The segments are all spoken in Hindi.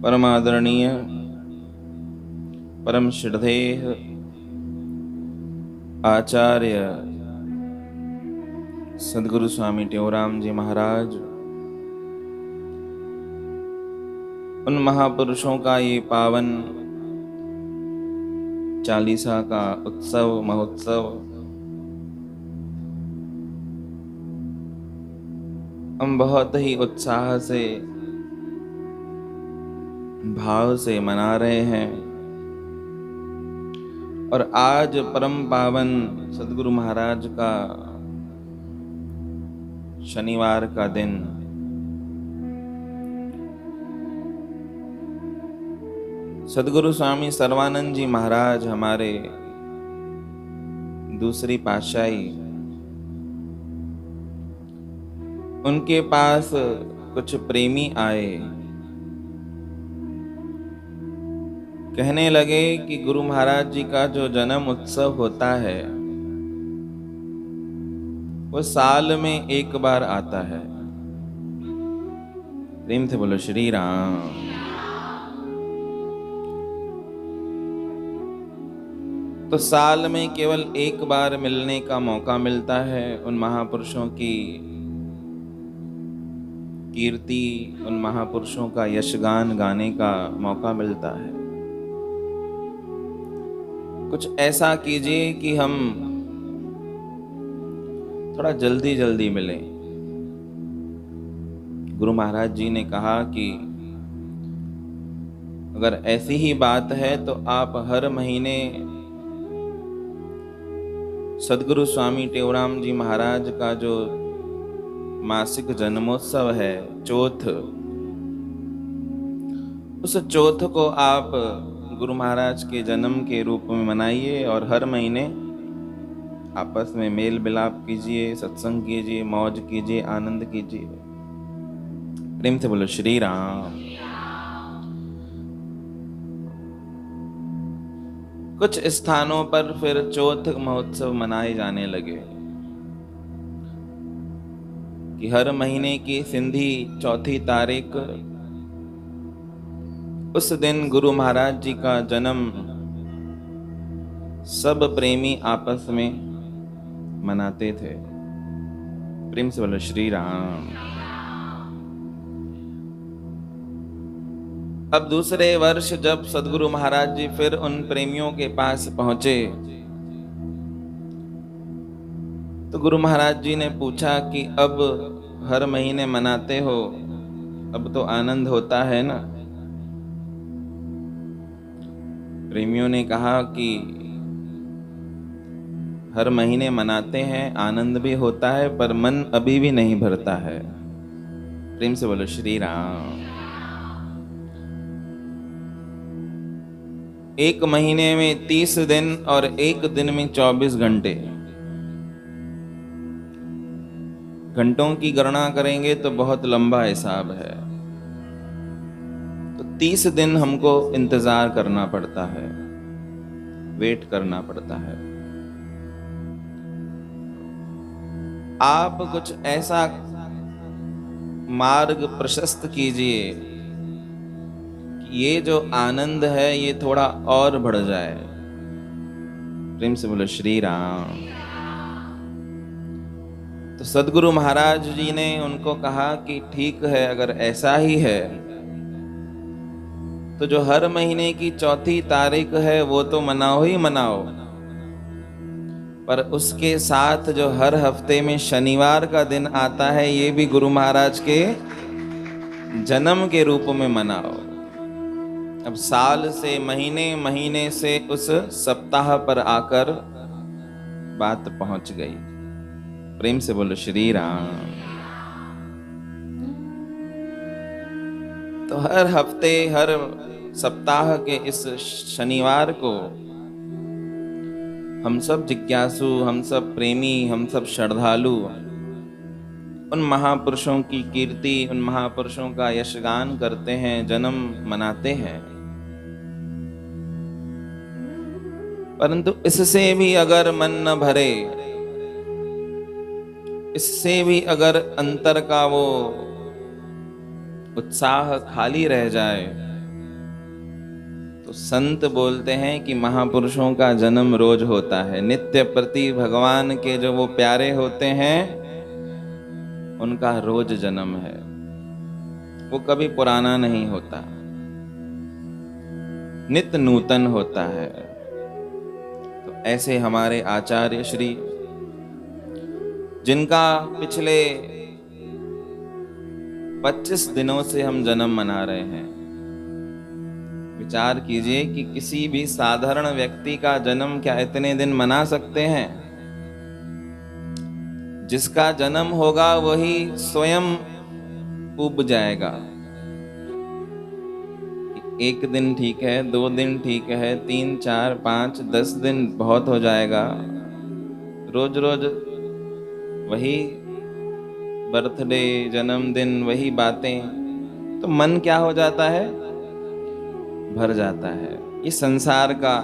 परमादरणीय परम श्रद्धेय आचार्य सद्गुरु स्वामी टेवराम जी महाराज, उन महापुरुषों का ये पावन चालीसा का उत्सव महोत्सव हम बहुत ही उत्साह से भाव से मना रहे हैं। और आज परम पावन सद्गुरु महाराज का शनिवार का दिन, सद्गुरु स्वामी सर्वानंद जी महाराज हमारे दूसरी पातशाही, उनके पास कुछ प्रेमी आए, कहने लगे कि गुरु महाराज जी का जो जन्म उत्सव होता है वो साल में एक बार आता है। प्रेम से बोलो श्री राम। तो साल में केवल एक बार मिलने का मौका मिलता है, उन महापुरुषों की कीर्ति, उन महापुरुषों का यशगान गाने का मौका मिलता है। कुछ ऐसा कीजिए कि हम थोड़ा जल्दी जल्दी मिलें। गुरु महाराज जी ने कहा कि अगर ऐसी ही बात है तो आप हर महीने सद्गुरु स्वामी टेवराम जी महाराज का जो मासिक जन्मोत्सव है चौथ, उस चौथ को आप गुरु महाराज के जन्म के रूप में मनाइए और हर महीने आपस में मेल मिलाप कीजिए, सत्संग कीजिए, मौज कीजिए, आनंद कीजिए। प्रेम से बोलो श्री राम। कुछ स्थानों पर फिर चौथ महोत्सव मनाए जाने लगे कि हर महीने की सिंधी चौथी तारीख, उस दिन गुरु महाराज जी का जन्म सब प्रेमी आपस में मनाते थे। प्रेम से बोलो श्री राम। अब दूसरे वर्ष जब सद्गुरु महाराज जी फिर उन प्रेमियों के पास पहुंचे तो गुरु महाराज जी ने पूछा कि अब हर महीने मनाते हो, अब तो आनंद होता है ना? प्रेमियों ने कहा कि हर महीने मनाते हैं, आनंद भी होता है, पर मन अभी भी नहीं भरता है। प्रेम से बोलो श्री राम। एक महीने में 30 दिन और एक दिन में 24 घंटे, घंटों की गणना करेंगे तो बहुत लंबा हिसाब है। तो 30 दिन हमको इंतजार करना पड़ता है, वेट करना पड़ता है। आप कुछ ऐसा मार्ग प्रशस्त कीजिए कि ये जो आनंद है ये थोड़ा और बढ़ जाए। प्रेम से बोलो श्री राम। तो सद्गुरु महाराज जी ने उनको कहा कि ठीक है, अगर ऐसा ही है तो जो हर महीने की चौथी तारीख है वो तो मनाओ ही मनाओ, पर उसके साथ जो हर हफ्ते में शनिवार का दिन आता है ये भी गुरु महाराज के जन्म के रूप में मनाओ। अब साल से महीने, महीने से उस सप्ताह पर आकर बात पहुंच गई। प्रेम से बोलो श्री राम। तो हर हफ्ते, हर सप्ताह के इस शनिवार को हम सब जिज्ञासु, हम सब प्रेमी, हम सब श्रद्धालु उन महापुरुषों की कीर्ति, उन महापुरुषों का यशगान करते हैं, जन्म मनाते हैं। परंतु इससे भी अगर मन न भरे, इससे भी अगर अंतर का वो उत्साह खाली रह जाए, तो संत बोलते हैं कि महापुरुषों का जन्म रोज होता है। नित्य प्रति भगवान के जो वो प्यारे होते हैं उनका रोज जन्म है, वो कभी पुराना नहीं होता, नित्य नूतन होता है। तो ऐसे हमारे आचार्य श्री, जिनका पिछले 25 दिनों से हम जन्म मना रहे हैं। विचार कीजिए कि किसी भी साधारण व्यक्ति का जन्म क्या इतने दिन मना सकते हैं? जिसका जन्म होगा वही स्वयं उब जाएगा। 1 दिन ठीक है, 2 दिन ठीक है, 3, 4, 5, 10 दिन बहुत हो जाएगा। रोज रोज वही बर्थडे, जन्मदिन, वही बातें, तो मन क्या हो जाता है? भर जाता है। ये संसार का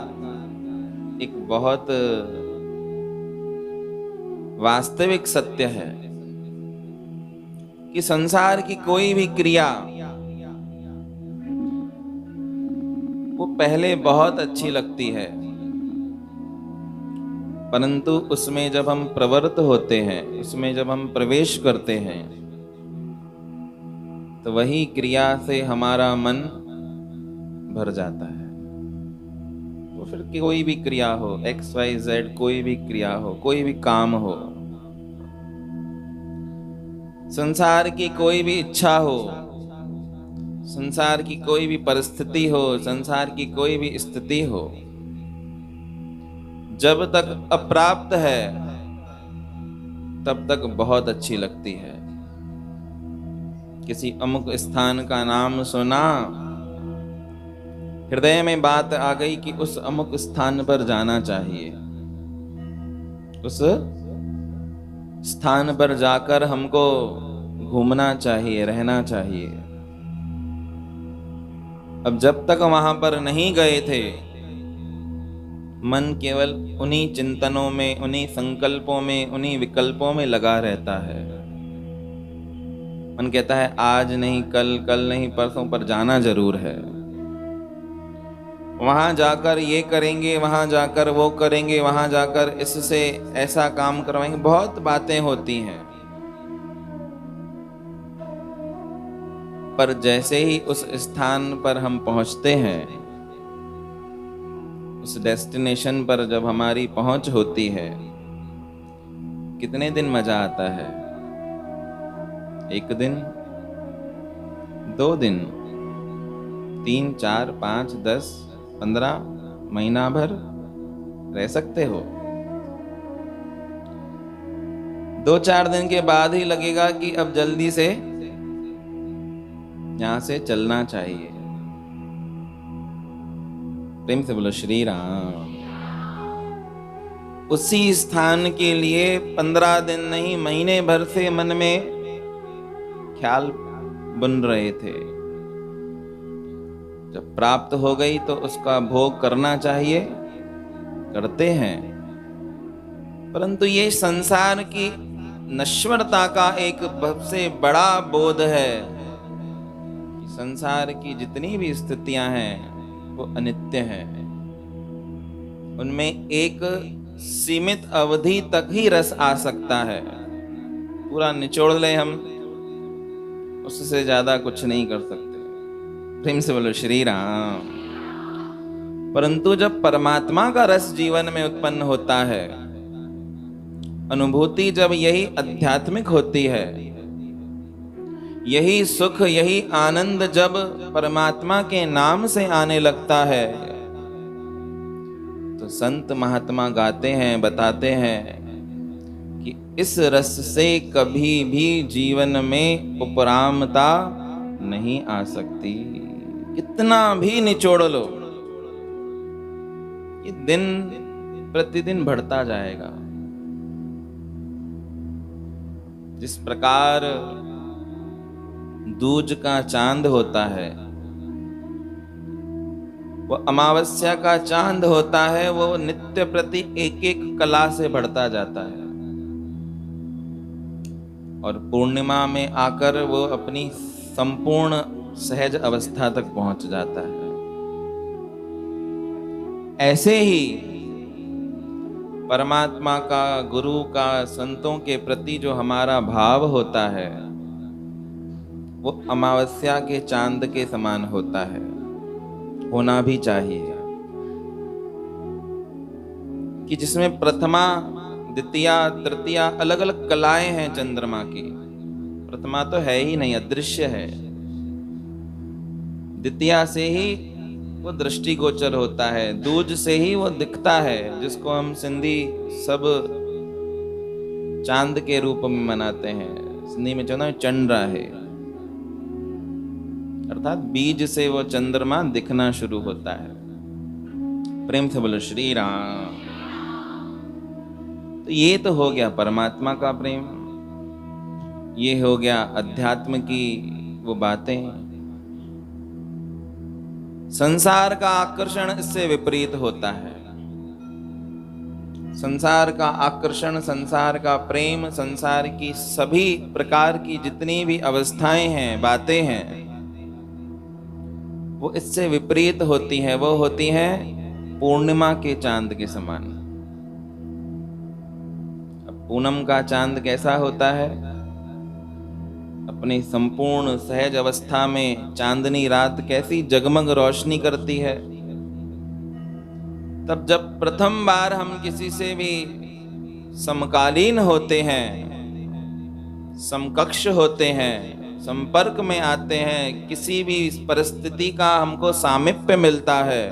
एक बहुत वास्तविक सत्य है कि संसार की कोई भी क्रिया वो पहले बहुत अच्छी लगती है, परंतु उसमें जब हम प्रवृत्त होते हैं, उसमें जब हम प्रवेश करते हैं, तो वही क्रिया से हमारा मन भर जाता है। तो फिर कोई भी क्रिया हो, XYZ, कोई भी क्रिया हो, कोई भी काम हो, संसार की कोई भी इच्छा हो, संसार की कोई भी परिस्थिति हो, संसार की कोई भी स्थिति हो, जब तक अप्राप्त है तब तक बहुत अच्छी लगती है। किसी अमुक स्थान का नाम सुना, हृदय में बात आ गई कि उस अमुक स्थान पर जाना चाहिए, उस स्थान पर जाकर हमको घूमना चाहिए, रहना चाहिए। अब जब तक वहां पर नहीं गए थे, मन केवल उन्हीं चिंतनों में, उन्हीं संकल्पों में, उन्हीं विकल्पों में लगा रहता है। मन कहता है आज नहीं कल, कल नहीं परसों, पर जाना जरूर है। वहां जाकर ये करेंगे, वहां जाकर वो करेंगे, वहां जाकर इससे ऐसा काम करवाएंगे, बहुत बातें होती हैं। पर जैसे ही उस स्थान पर हम पहुंचते हैं, उस डेस्टिनेशन पर जब हमारी पहुंच होती है, कितने दिन मजा आता है? 1 दिन, 2 दिन, 3, 4, 5, 10, 15, महीना भर रह सकते हो। 2-4 दिन के बाद ही लगेगा कि अब जल्दी से यहां से चलना चाहिए। प्रेम से बोलो श्री राम। उसी स्थान के लिए 15 दिन नहीं, महीने भर से मन में ख्याल बन रहे थे। जब प्राप्त हो गई तो उसका भोग करना चाहिए, करते हैं। परंतु ये संसार की नश्वरता का एक सबसे बड़ा बोध है कि संसार की जितनी भी स्थितियां हैं वो अनित्य हैं। उनमें एक सीमित अवधि तक ही रस आ सकता है, पूरा निचोड़ ले हम, उससे ज्यादा कुछ नहीं कर सकते। प्रेम से बोलो श्री राम। परंतु जब परमात्मा का रस जीवन में उत्पन्न होता है, अनुभूति जब यही आध्यात्मिक होती है, यही सुख, यही आनंद जब परमात्मा के नाम से आने लगता है, तो संत महात्मा गाते हैं, बताते हैं कि इस रस से कभी भी जीवन में उपरामता नहीं आ सकती। कितना भी निचोड़ लो, ये दिन प्रतिदिन बढ़ता जाएगा। जिस प्रकार दूज का चांद होता है, वो अमावस्या का चांद होता है, वो नित्य प्रति एक एक कला से बढ़ता जाता है और पूर्णिमा में आकर वो अपनी संपूर्ण सहज अवस्था तक पहुंच जाता है। ऐसे ही परमात्मा का, गुरु का, संतों के प्रति जो हमारा भाव होता है वो अमावस्या के चांद के समान होता है, होना भी चाहिए। कि जिसमें प्रथमा, द्वितीया, तृतीया अलग अलग कलाएं हैं चंद्रमा की। प्रथमा तो है ही नहीं, अदृश्य है। द्वितीया से ही वो दृष्टिगोचर होता है, दूज से ही वो दिखता है, जिसको हम सिंधी सब चांद के रूप में मनाते हैं। सिंधी में चंद्र चंद्रा है, अर्थात बीज से वो चंद्रमा दिखना शुरू होता है। प्रेम से बोलो श्री राम। तो ये तो हो गया परमात्मा का प्रेम, ये हो गया अध्यात्म की वो बातें। संसार का आकर्षण इससे विपरीत होता है। संसार का आकर्षण, संसार का प्रेम, संसार की सभी प्रकार की जितनी भी अवस्थाएं हैं, बातें हैं, वो इससे विपरीत होती है। वो होती है पूर्णिमा के चांद के समान। अब पूनम का चांद कैसा होता है? अपनी संपूर्ण सहज अवस्था में चांदनी रात कैसी जगमग रोशनी करती है। तब जब प्रथम बार हम किसी से भी समकालीन होते हैं, समकक्ष होते हैं, संपर्क में आते हैं, किसी भी परिस्थिति का हमको सामिप्य मिलता है,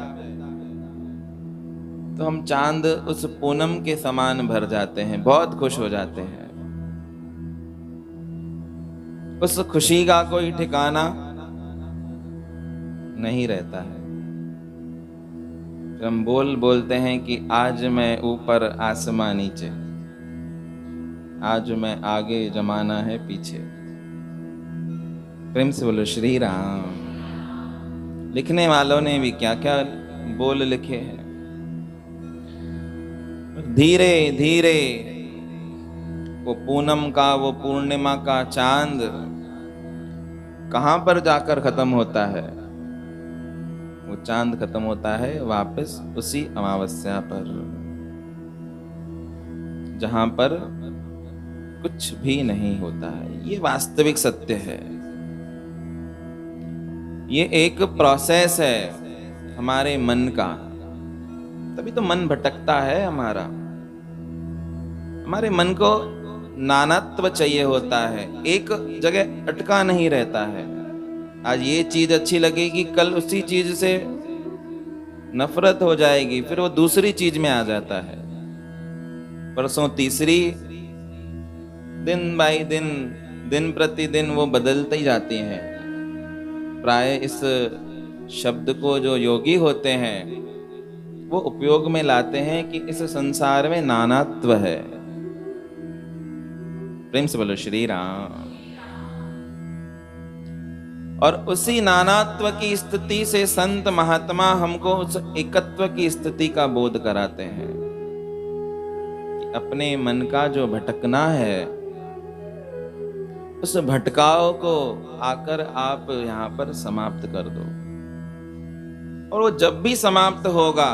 तो हम चांद उस पूनम के समान भर जाते हैं, बहुत खुश हो जाते हैं। उस खुशी का कोई ठिकाना नहीं रहता है। हम बोलते हैं कि आज मैं ऊपर आसमां नीचे, आज मैं आगे जमाना है पीछे। प्रेम से बोलो श्री राम। लिखने वालों ने भी क्या क्या बोल लिखे हैं। धीरे धीरे वो पूनम का, वो पूर्णिमा का चांद कहां पर जाकर खत्म होता है? वो चांद खत्म होता है वापस उसी अमावस्या पर, जहां पर कुछ भी नहीं होता है। ये वास्तविक सत्य है। ये एक प्रोसेस है हमारे मन का, तभी तो मन भटकता है हमारा। हमारे मन को नानात्व चाहिए होता है, एक जगह अटका नहीं रहता है। आज ये चीज अच्छी लगेगी, कल उसी चीज से नफरत हो जाएगी, फिर वो दूसरी चीज में आ जाता है, परसों तीसरी, दिन बाई दिन, दिन प्रतिदिन वो बदलते ही जाती हैं। प्राय इस शब्द को जो योगी होते हैं वो उपयोग में लाते हैं कि इस संसार में नानात्व है। प्रेम से बोलो श्री राम। और उसी नानात्व की स्थिति से संत महात्मा हमको उस एकत्व की स्थिति का बोध कराते हैं कि अपने मन का जो भटकना है, उस भटकाव को आकर आप यहां पर समाप्त कर दो। और वो जब भी समाप्त होगा,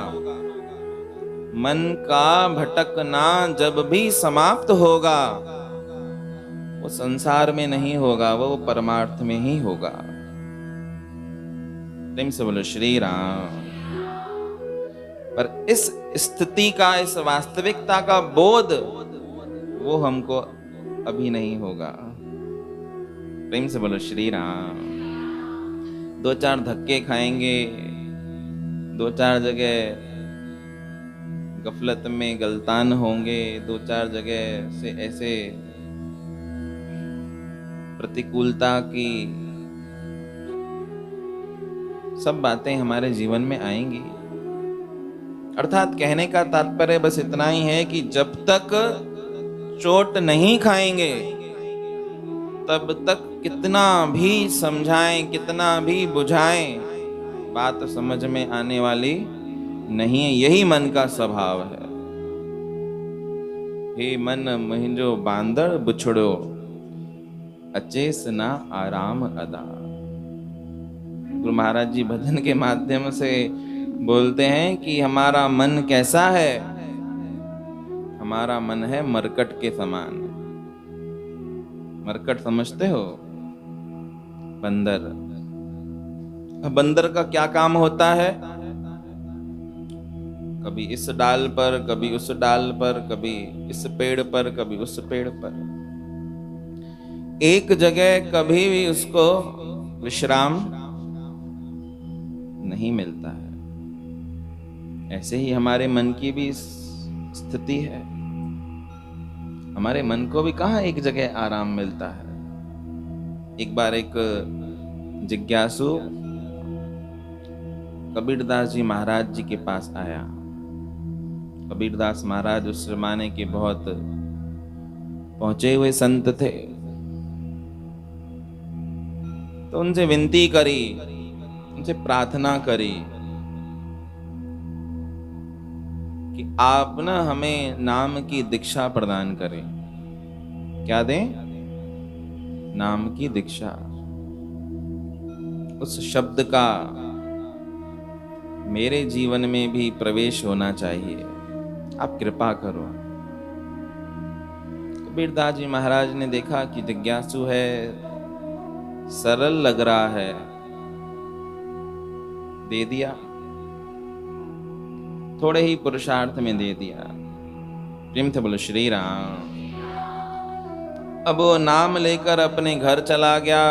मन का भटकना जब भी समाप्त होगा, वो संसार में नहीं होगा, वो परमार्थ में ही होगा। प्रेम से बोलो श्री राम। पर इस स्थिति का, इस वास्तविकता का बोध वो हमको अभी नहीं होगा। प्रेम से बोलो श्री राम। दो चार धक्के खाएंगे, दो चार जगह गफलत में गलतान होंगे, दो चार जगह से ऐसे प्रतिकूलता की सब बातें हमारे जीवन में आएंगी। अर्थात कहने का तात्पर्य बस इतना ही है कि जब तक चोट नहीं खाएंगे तब तक कितना भी समझाएं, कितना भी बुझाएं, बात समझ में आने वाली नहीं है। यही मन का स्वभाव है। हे मन मुहिंजो बांदर बुछड़ो, अचेस ना आराम अदा। गुरु महाराज जी भजन के माध्यम से बोलते हैं कि हमारा मन कैसा है? हमारा मन है मरकट के समान। मरकट समझते हो? बंदर। अब बंदर का क्या काम होता है? कभी इस डाल पर, कभी उस डाल पर, कभी इस पेड़ पर, कभी उस पेड़ पर। एक जगह कभी भी उसको विश्राम नहीं मिलता है। ऐसे ही हमारे मन की भी स्थिति है। हमारे मन को भी कहाँ एक जगह आराम मिलता है। एक बार एक जिज्ञासु कबीरदास जी महाराज जी के पास आया। कबीरदास महाराज उस जमाने के बहुत पहुंचे हुए संत थे। तो उनसे विनती करी, उनसे प्रार्थना करी कि आप ना हमें नाम की दीक्षा प्रदान करें। क्या दें? नाम की दीक्षा। उस शब्द का मेरे जीवन में भी प्रवेश होना चाहिए, आप कृपा करो। कबीरदास जी महाराज ने देखा कि जिज्ञासु है, सरल लग रहा है, दे दिया। थोड़े ही पुरुषार्थ में दे दिया। प्रेम से बोलो श्री राम। अब वो नाम लेकर अपने घर चला गया।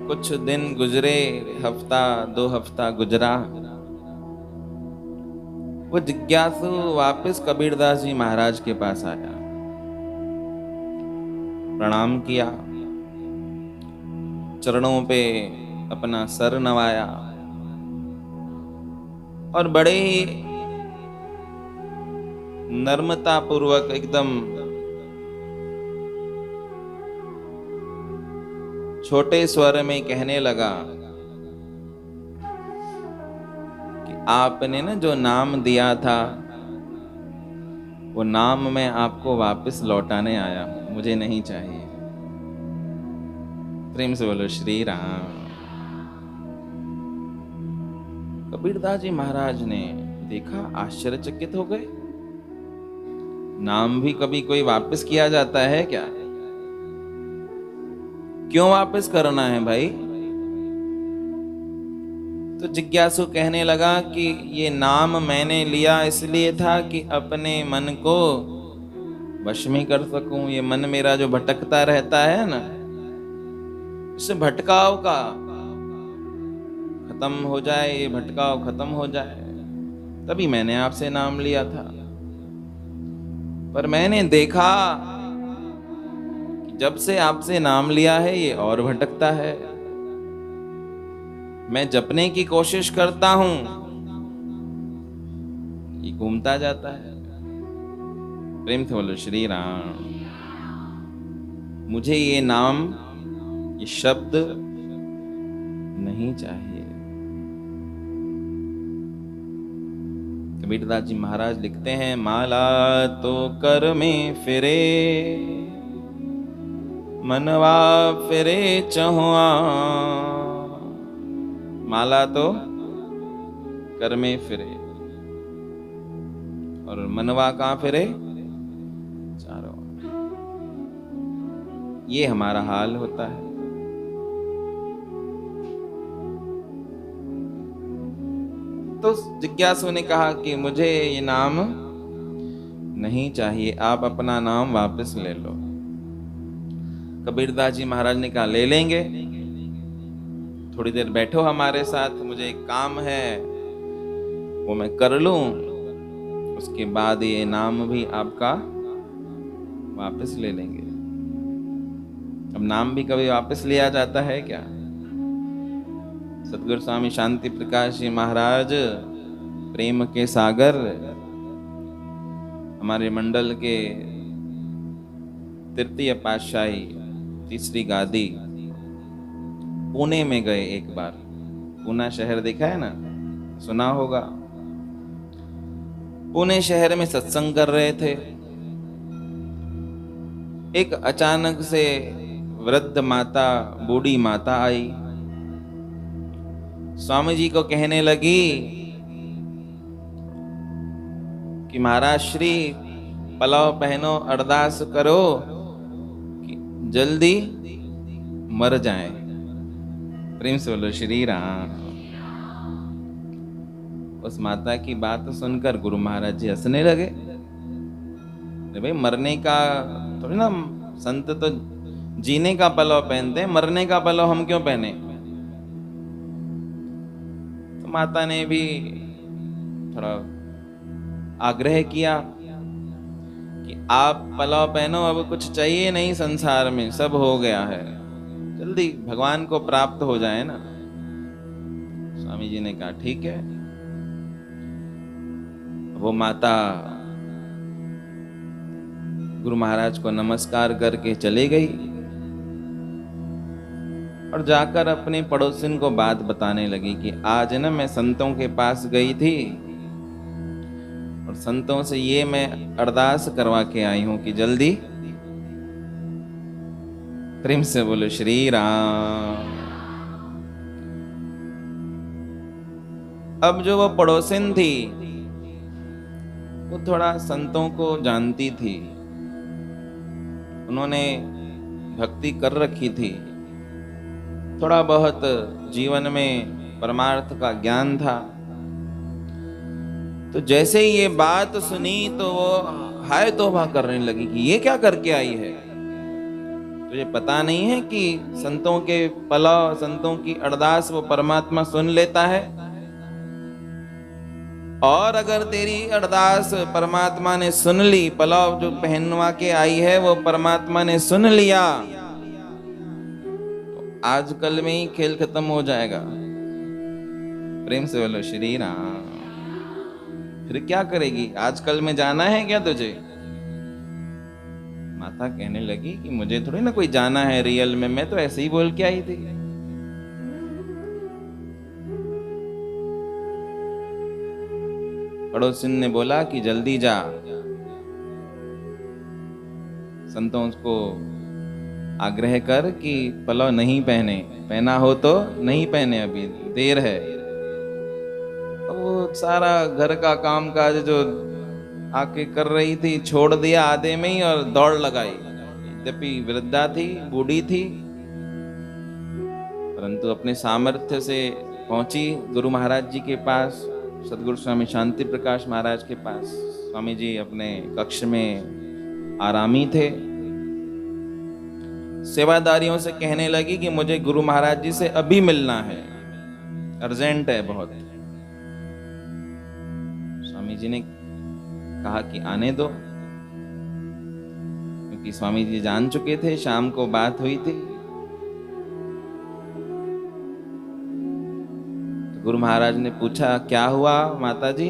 कुछ दिन गुजरे, हफ्ता 2 हफ्ता गुजरा। वो जिज्ञासु वापस कबीरदास जी महाराज के पास आया, प्रणाम किया, चरणों पे अपना सर नवाया और बड़े ही नम्रता पूर्वक एकदम छोटे स्वर में कहने लगा कि आपने ना जो नाम दिया था, वो नाम मैं आपको वापस लौटाने आया हूं, मुझे नहीं चाहिए। प्रेम से बोलो श्री राम। कबीरदास जी महाराज ने देखा, आश्चर्यचकित हो गए। नाम भी कभी कोई वापस किया जाता है क्या? क्यों वापस करना है भाई? तो जिज्ञासु कहने लगा कि ये नाम मैंने लिया इसलिए था कि अपने मन को वश में कर सकूं। ये मन मेरा जो भटकता रहता है ना, इस भटकाव का खत्म हो जाए, ये भटकाव खत्म हो जाए, तभी मैंने आपसे नाम लिया था। पर मैंने देखा कि जब से आपसे नाम लिया है ये और भटकता है। मैं जपने की कोशिश करता हूं, ये घूमता जाता है। प्रेम से बोलो श्री राम। मुझे ये नाम, ये शब्द नहीं चाहिए। कबीरदास जी महाराज लिखते हैं, माला तो कर में फिरे, मनवा फिरे चहुआ। माला तो कर में फिरे और मनवा कहाँ फिरे? चारों। ये हमारा हाल होता है। तो जिज्ञासु ने कहा कि मुझे ये नाम नहीं चाहिए, आप अपना नाम वापस ले लो। कबीरदास जी महाराज ने कहा, ले लेंगे, थोड़ी देर बैठो हमारे साथ, मुझे एक काम है वो मैं कर लूं, उसके बाद ये नाम भी आपका वापस ले लेंगे। अब नाम भी कभी वापस लिया जाता है क्या? सदगुरु स्वामी शांति प्रकाश जी महाराज प्रेम के सागर, हमारे मंडल के तृतीय पातशाही, तीसरी गादी, पुणे में गए एक बार। पुणे शहर देखा है ना, सुना होगा। पुणे शहर में सत्संग कर रहे थे। एक अचानक से वृद्ध माता, बूढ़ी माता आई। स्वामी जी को कहने लगी कि महाराज श्री पलाव पहनो, अरदास करो कि जल्दी मर जाए। प्रेम से बोलो श्री राम। उस माता की बात सुनकर गुरु महाराज जी हंसने लगे। भाई मरने का थोड़ी ना, संत तो जीने का पलाव पहनते हैं, मरने का पलाव हम क्यों पहने। तो माता ने भी थोड़ा आग्रह किया कि आप पलाव पहनो, अब कुछ चाहिए नहीं संसार में, सब हो गया है, जल्दी भगवान को प्राप्त हो जाए ना। स्वामी जी ने कहा ठीक है। वो माता गुरु महाराज को नमस्कार करके चली गई और जाकर अपने पड़ोसिन को बात बताने लगी कि आज ना मैं संतों के पास गई थी और संतों से ये मैं अरदास करवा के आई हूं कि जल्दी। प्रेम से बोलो श्री राम। अब जो वो पड़ोसिन थी वो थोड़ा संतों को जानती थी, उन्होंने भक्ति कर रखी थी, थोड़ा बहुत जीवन में परमार्थ का ज्ञान था। तो जैसे ही ये बात सुनी तो वो हाय तौबा करने लगी कि ये क्या करके आई है। तुझे पता नहीं है कि संतों के पलाव, संतों की अरदास वो परमात्मा सुन लेता है, और अगर तेरी अरदास परमात्मा ने सुन ली, पलाव जो पहनवा के आई है वो परमात्मा ने सुन लिया, तो आजकल में ही खेल खत्म हो जाएगा। प्रेम से बोलो श्री राम। फिर क्या करेगी, आजकल में जाना है क्या तुझे। माता कहने लगी कि मुझे थोड़ी ना कोई जाना है रियल में, मैं तो ऐसे ही बोल के आई थी। पड़ोसिन ने बोला कि जल्दी जा, संतों को आग्रह कर कि पलाव नहीं पहने, पहना हो तो नहीं पहने, अभी देर है। वो सारा घर का काम काज जो आके कर रही थी छोड़ दिया आधे में ही और दौड़ लगाई। यद्यपि वृद्धा थी, बूढ़ी थी, परंतु अपने सामर्थ्य से पहुंची गुरु महाराज जी के पास, सदगुरु स्वामी शांति प्रकाश महाराज के पास। स्वामी जी अपने कक्ष में आरामी थे। सेवादारियों से कहने लगी कि मुझे गुरु महाराज जी से अभी मिलना है, अर्जेंट है बहुत। स्वामी जी ने कहा कि आने दो, क्योंकि स्वामी जी जान चुके थे, शाम को बात हुई थी। तो गुरु महाराज ने पूछा क्या हुआ माता जी,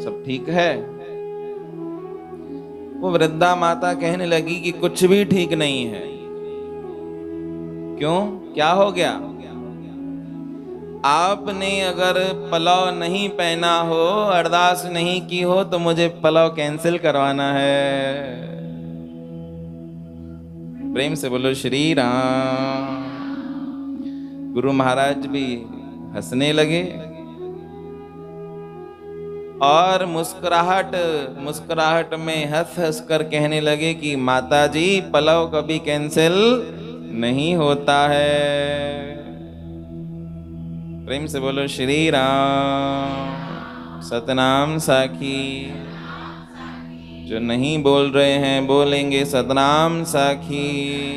सब ठीक है। वो वृद्धा माता कहने लगी कि कुछ भी ठीक नहीं है। क्यों, क्या हो गया। आपने अगर पलाव नहीं पहना हो, अरदास नहीं की हो, तो मुझे पलाव कैंसिल करवाना है। प्रेम से बोलो श्री राम। गुरु महाराज भी हंसने लगे और मुस्कुराहट में हंस हंस कर कहने लगे कि माता जी पलाव कभी कैंसिल नहीं होता है। प्रेम से बोलो श्री राम। सतनाम साखी, जो नहीं बोल रहे हैं बोलेंगे सतनाम साखी।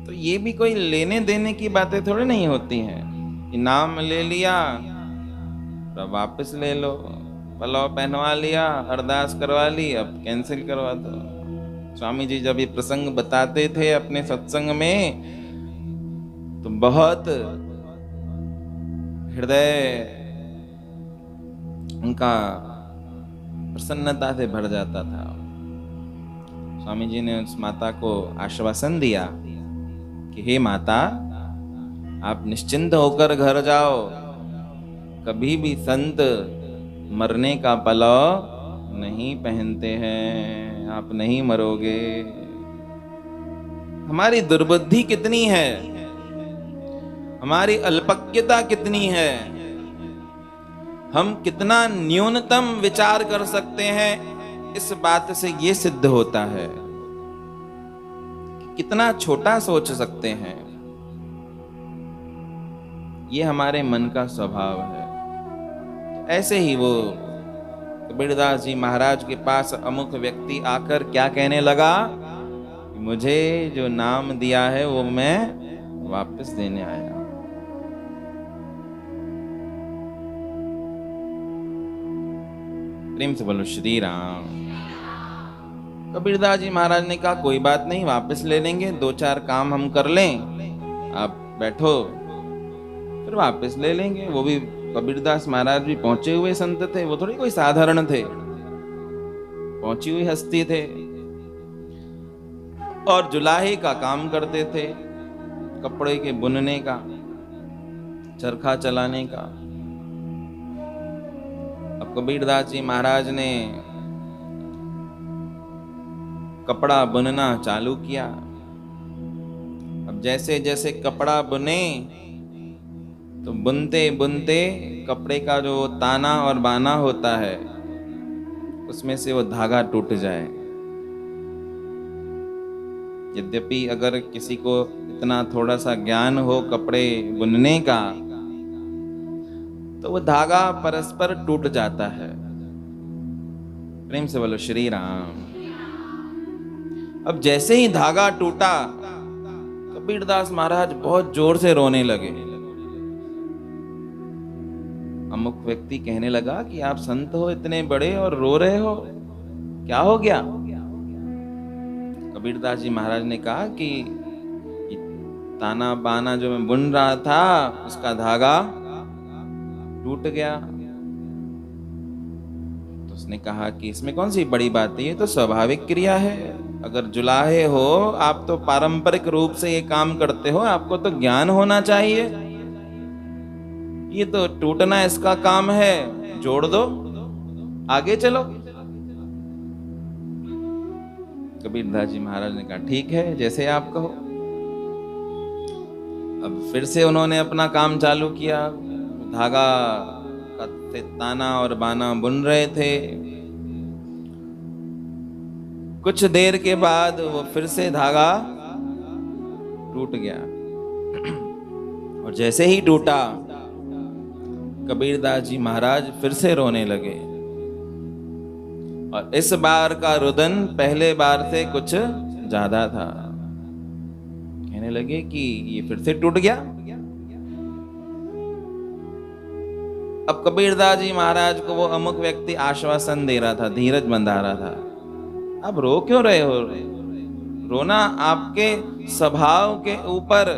तो ये भी कोई लेने देने की बातें थोड़ी नहीं होती हैं। इनाम ले लिया तो वापस ले लो, पलाव पहनवा लिया, अरदास करवा ली, अब कैंसिल करवा दो। स्वामी जी जब ये प्रसंग बताते थे अपने सत्संग में तो बहुत हृदय उनका प्रसन्नता से भर जाता था। स्वामी जी ने उस माता को आश्वासन दिया कि हे माता, आप निश्चिंत होकर घर जाओ, कभी भी संत मरने का पलाव नहीं पहनते हैं, आप नहीं मरोगे। हमारी दुर्बुद्धि कितनी है, हमारी अल्पज्ञता कितनी है, हम कितना न्यूनतम विचार कर सकते हैं, इस बात से ये सिद्ध होता है कि कितना छोटा सोच सकते हैं। ये हमारे मन का स्वभाव है। ऐसे ही वो कबीरदास जी महाराज के पास अमुक व्यक्ति आकर क्या कहने लगा, मुझे जो नाम दिया है वो मैं वापस देने आया। प्रेम से बोलो श्री राम। कबीरदास जी महाराज ने कहा कोई बात नहीं, वापस ले लेंगे, 2-4 काम हम कर लें, आप बैठो, फिर वापस ले लेंगे। वो भी कबीरदास महाराज भी पहुंचे हुए संत थे, वो थोड़ी कोई साधारण थे, पहुंची हुई हस्ती थे और जुलाहे का काम करते थे, कपड़े के बुनने का, चरखा चलाने का। अब कबीरदास जी महाराज ने कपड़ा बुनना चालू किया। अब जैसे जैसे कपड़ा बुने तो बुनते बुनते कपड़े का जो ताना और बाना होता है उसमें से वो धागा टूट जाए। यद्यपि अगर किसी को इतना थोड़ा सा ज्ञान हो कपड़े बुनने का तो वो धागा परस्पर टूट जाता है। प्रेम से बोलो श्री राम। अब जैसे ही धागा टूटा कबीरदास महाराज बहुत जोर से रोने लगे। अमुक व्यक्ति कहने लगा कि आप संत हो इतने बड़े और रो रहे हो, क्या हो गया? कबीरदास जी महाराज ने कहा कि ताना बाना जो मैं बुन रहा था उसका धागा टूट गया। तो उसने कहा कि इसमें कौन सी बड़ी बात है, ये तो स्वाभाविक क्रिया है। अगर जुलाहे हो आप तो पारंपरिक रूप से ये काम करते हो, आपको तो ज्ञान होना चाहिए। ये तो टूटना इसका काम है, जोड़ दो, आगे चलो। कबीरदास जी महाराज ने कहा ठीक है, जैसे आप कहो। अब फिर से उन्होंने अपना काम चालू किया, धागा का ताना और बाना बुन रहे थे। कुछ देर के बाद वो फिर से धागा टूट गया और जैसे ही टूटा कबीरदास जी महाराज फिर से रोने लगे और इस बार का रुदन पहले बार से कुछ ज्यादा था। कहने लगे कि ये फिर से टूट गया। अब कबीरदास जी महाराज को वो अमुक व्यक्ति आश्वासन दे रहा था, धीरज बंधा रहा था। अब रो क्यों रहे हो? रोना आपके स्वभाव के ऊपर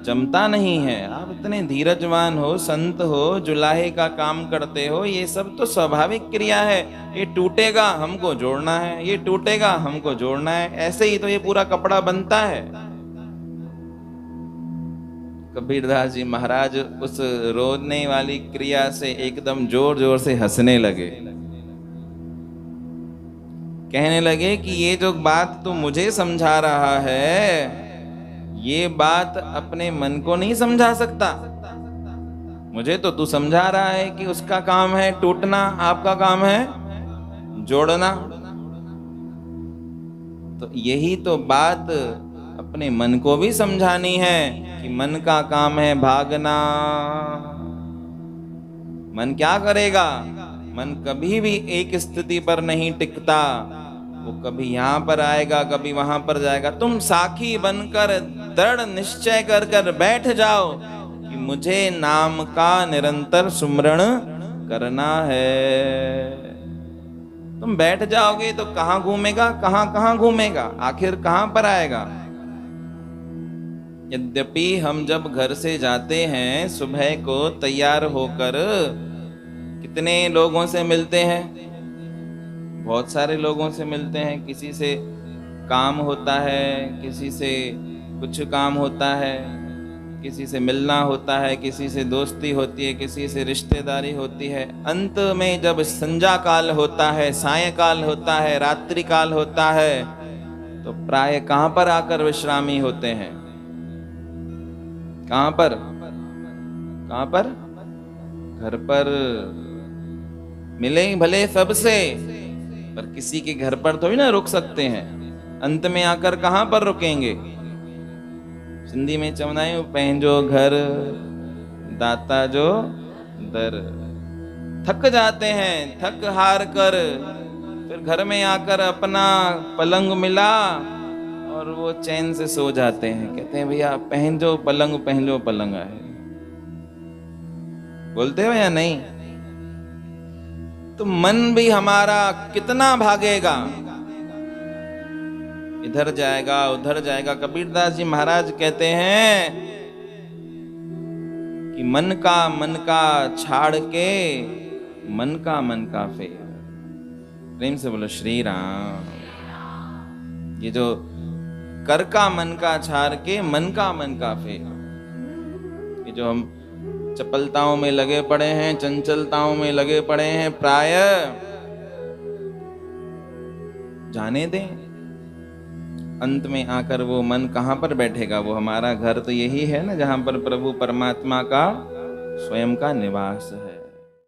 जमता नहीं है। आप इतने धीरजवान हो, संत हो, जुलाहे का काम करते हो, ये सब तो स्वाभाविक क्रिया है। ये टूटेगा हमको जोड़ना है, ये टूटेगा हमको जोड़ना है, ऐसे ही तो ये पूरा कपड़ा बनता है। कबीरदास जी महाराज उस रोने वाली क्रिया से एकदम जोर जोर से हंसने लगे। कहने लगे कि ये जो बात तू मुझे समझा रहा है, ये बात अपने मन को नहीं समझा सकता। मुझे तो तू समझा रहा है कि उसका काम है टूटना, आपका काम है जोड़ना। तो यही तो बात अपने मन को भी समझानी है कि मन का काम है भागना। मन क्या करेगा? मन कभी भी एक स्थिति पर नहीं टिकता, वो कभी यहाँ पर आएगा, कभी वहां पर जाएगा। तुम साखी बनकर दृढ़ निश्चय कर कर बैठ जाओ कि मुझे नाम का निरंतर सुमरण करना है। तुम बैठ जाओगे तो कहाँ घूमेगा, कहाँ घूमेगा, आखिर कहाँ पर आएगा? यद्यपि हम जब घर से जाते हैं सुबह को तैयार होकर कितने लोगों से मिलते हैं, बहुत सारे लोगों से मिलते हैं। किसी से काम होता है, किसी से कुछ काम होता है, किसी से मिलना होता है, किसी से दोस्ती होती है, किसी से रिश्तेदारी होती है। अंत में जब संध्या काल होता है, सायंकाल होता है, रात्रि काल होता है, तो प्राय कहाँ पर आकर विश्रामी होते हैं? कहां पर? कहां पर? घर पर। मिले भले सबसे, पर किसी के घर पर थोड़ी ना रुक सकते हैं। अंत में आकर कहां पर रुकेंगे? सिंधी में चवंदायूं, पंहिंजो घर दाता जो दर। थक जाते हैं, थक हार कर फिर घर में आकर अपना पलंग मिला और वो चैन से सो जाते हैं। कहते हैं भैया पंहिंजो पलंग है। बोलते हो या नहीं? तो मन भी हमारा कितना भागेगा, इधर जाएगा उधर जाएगा। कबीरदास जी महाराज कहते हैं कि मन का छाड़ के मन का फेर। प्रेम से बोलो श्री राम। ये जो कर का मन का छाड़ के मन का फेर, ये जो हम चपलताओं में लगे पड़े हैं, चंचलताओं में लगे पड़े हैं, प्राय जाने दें। अंत में आकर वो मन कहां पर बैठेगा? वो हमारा घर तो यही है ना, जहां पर प्रभु परमात्मा का स्वयं का निवास है।